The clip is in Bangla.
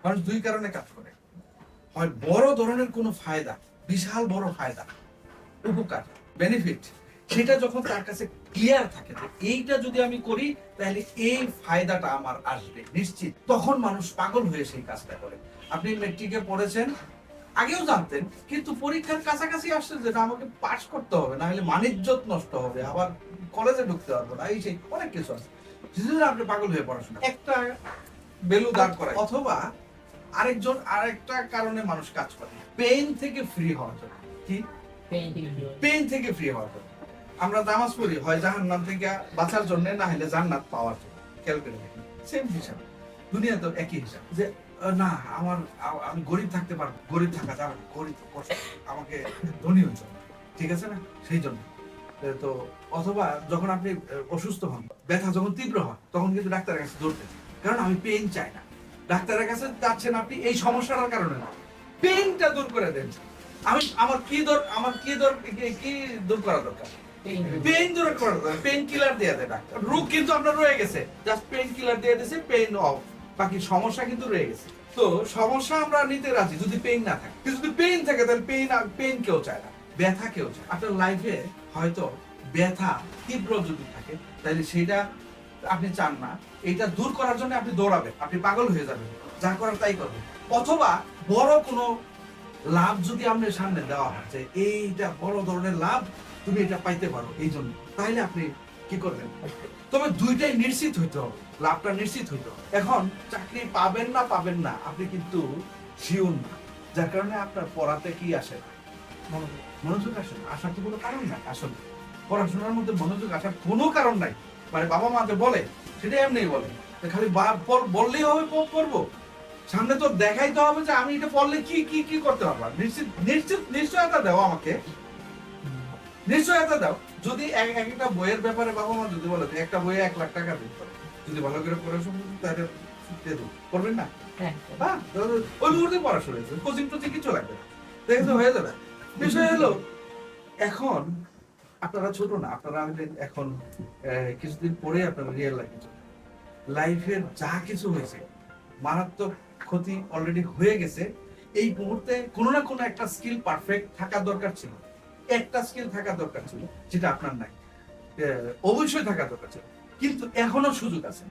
মানুষ দুই কারণে কাজ করে, হয় বড় ধরনের কোনো ফায়দা, বিশাল বড় ফায়দা, উপকার, বেনিফিট, সেটা যখন তার কাছে ক্লিয়ার থাকে যে এইটা যদি আমি করি তাহলে এই ফায়দাটা আমার আসবে নিশ্চিত, তখন মানুষ পাগল হয়ে সেই কাজটা করে। আপনি মেট্রিকে পড়েছেন, আগেও জানতেন, কিন্তু পরীক্ষার কাছাকাছি আসছে যেটা আমাকে পাস করতে হবে, না হলে মানিজ্যত নষ্ট হবে, আবার কলেজে ঢুকতে পারবো না, এই সেই অনেক কিছু আছে, যেটা আপনি পাগল হয়ে পড়াশোনা একটা বেলু দাঁড় করায়। অথবা আরেকটা কারণে মানুষ কাজ করে, পেইন থেকে ফ্রি হওয়ার জন্য। কি? পেইন থেকে ফ্রি হওয়ার জন্য আমরা নামাজ পড়ি, হয় জাহান্নাম থেকে বাঁচার জন্য, না হলে জান্নাত পাওয়ার জন্য। খেয়াল করে দেখি, সেম হিসাব, দুনিয়া তো একই হিসাব, যে না আমি গরিব থাকতে পারবো, গরিব থাকা যাবে না, গরিব কষ্ট, আমাকে ধনী হতে হবে, ঠিক আছে না, সেই জন্য। তো অথবা যখন আপনি অসুস্থ হন, ব্যথা যখন তীব্র হয়, তখন কিন্তু ডাক্তারের কাছে দৌড়তেন, কারণ আমি পেইন চাই না। ডাক্তারের কাছে যাচ্ছেন আপনি এই সমস্যাটার কারণে না, পেইনটা দূর করে দেন। আমার কি দূর করা দরকার? পেইন দূর করা দরকার, পেইন কিলার দিয়ে দেয় ডাক্তার। রোগ কিন্তু আপনার রয়ে গেছে, জাস্ট পেইন কিলার দিয়ে দিয়েছে, পেইন অফ, বাকি সমস্যা কিন্তু রয়ে গেছে। তো সমস্যা আমরা নিতে রাজি যদি পেইন না থাকে, কিন্তু যদি পেইন থাকে তাহলে পেইন কেউ চায় না, ব্যথা কেউ চায়। আপনার লাইফে হয়তো ব্যথা তীব্র যদি থাকে, তাহলে সেটা আপনি চান না, এটা দূর করার জন্য আপনি দৌড়াবেন, আপনি পাগল হয়ে যাবেন, যা করার তাই করবেন। অথবা বড় কোনো লাভ যদি আপনার সামনে দেওয়া হয় যে এইটা বড় ধরনের লাভ, তুমি এটা পাইতে পারো এই জন্য, তাহলে আপনি কি করবেন? তবে দুইটাই নিশ্চিত হইতে হবে, লাভটা নিশ্চিত হইতে হবে। এখন চাকরি পাবেন না আপনি কিন্তু শিওর না, যার কারণে আপনার পড়াতে কি আসে, মনোযোগ আসে না, আসার তো কোনো কারণ নাই। আসলে পড়াশোনার মধ্যে মনোযোগ আসার কোনো কারণ নাই, মানে বাবা মা যে বলে সেটা এমনি বলে, খালি বললেই হবে পড়বো, সামনে তো দেখাইতে হবে যে আমি এটা পড়লে কি কি কি করতে পারবো। নিশ্চয়তা দাও আমাকে, নিশ্চয়তা দাও। যদি একটা বইয়ের ব্যাপারে বাবা মা যদি বলে একটা বইয়ে 1 লাখ টাকা দিতে হবে, যদি ভালো করে পড়াশোনা তাহলে করবেন না, ওই মুহূর্তে পড়াশোনা কোচিং টোচিং কিছু লাগবে না, দেখে হয়ে যাবে। বিষয় হলো এখন আপনারা ছোট না, আপনারা এখন কিছুদিন পরে আপনারা রিয়েল লাইফের যা কিছু হয়েছে, মারাত্মক ক্ষতি অলরেডি হয়ে গেছে, এই মুহূর্তে কোনো না কোনো একটা স্কিল পারফেক্ট থাকা দরকার ছিল, একটা স্কিল থাকা দরকার ছিল যেটা আপনার নাই, অবশ্যই থাকা দরকার ছিল, কিন্তু এখনো সুযোগ আছে।